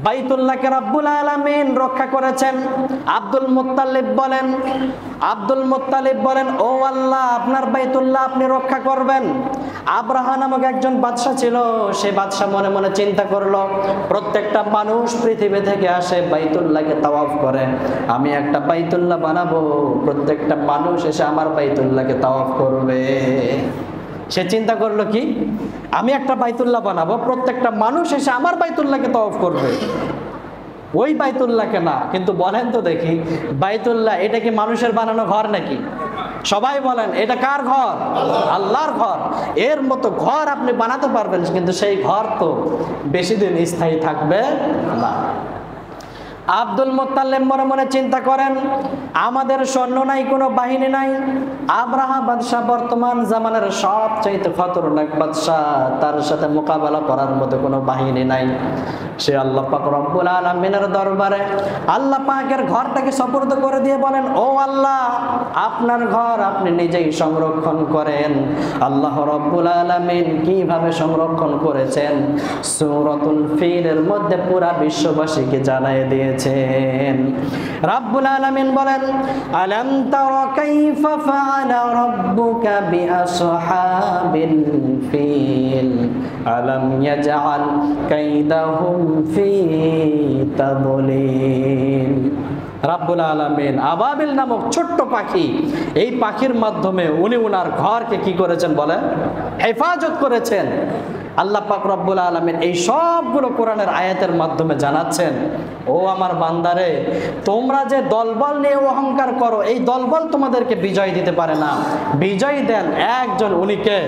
বাইতুল্লাহকে রব্বুল আলামিন রক্ষা করেছেন। আব্দুল মুত্তালিব বলেন ও আল্লাহ, আপনার বাইতুল্লাহ আপনি রক্ষা করবেন। আব্রাহা নামক একজন বাদশা ছিল, সে বাদশা মনে মনে চিন্তা করলো, প্রত্যেকটা মানুষ পৃথিবী থেকে আসে বাইতুল্লাহকে তাওয়াফ করে, আমি একটা বাইতুল্লাহ বানাবো, প্রত্যেকটা মানুষ এসে আমার বাইতুল্লাহকে তাওয়াফ করবে। সে চিন্তা করলো কি, আমি একটা বাইতুল্লাহ বানাবো, প্রত্যেকটা মানুষ এসে আমার বাইতুল্লাহকে তাওয়াফ করবে। ওই বাইতুল্লাহকে না, কিন্তু বলেন তো দেখি, বাইতুল্লাহ এটা কি মানুষের বানানো ঘর নাকি? সবাই বলেন এটা কার ঘর? আল্লাহর ঘর। এর মতো ঘর আপনি বানাতে পারবেন, কিন্তু সেই ঘর তো বেশি দিন স্থায়ী থাকবে না। আব্দুল মুত্তালিব মনে মনে চিন্তা করেন, আমাদের সৈন্য নাই, কোনো বাহিনী নাই, আব্রাহা বাদশাহ বর্তমান জামানের সবচাইতে খতরনাক বাদশাহ, তার সাথে মোকাবেলা করার মতো কোনো বাহিনী নাই। সে আল্লাহ পাক রব্বুল আলামিনের দরবারে আল্লাহ পাকের ঘরটাকে সুপর্দ করে দিয়ে বলেন, ও আল্লাহ, আপনার ঘর আপনি নিজেই সংরক্ষণ করেন। আল্লাহ রব্বুল আলামিন কিভাবে সংরক্ষণ করেছেন সূরাতুল ফিলের মধ্যে পুরা বিশ্ববাসীকে জানিয়ে দিয়েছেন। রব্বুল আলামিন বলেন, আলাম তারা কাইফা ফাআলা রাব্বুকা বিআসহাবিল ফিল আলাম ইয়াজআল কাইদাহুম ফি তাদলিল। রব্বুল আলামিন আবাবিল নামক ছোট্ট পাখি, এই পাখির মাধ্যমে উনি ওনার ঘরকে কি করেছেন বলে, হেফাজত করেছেন। আল্লাহ পাক রব্বুল আলামিন এই সবগুলো কোরআনের আয়াতের মাধ্যমে জানাচ্ছেন, ও আমার বান্দারে, তোমরা যে দলবল নিয়ে অহংকার করো, এই দলবল তোমাদেরকে বিজয় দিতে পারে না। বিজয় দেন একজন, উনি কে?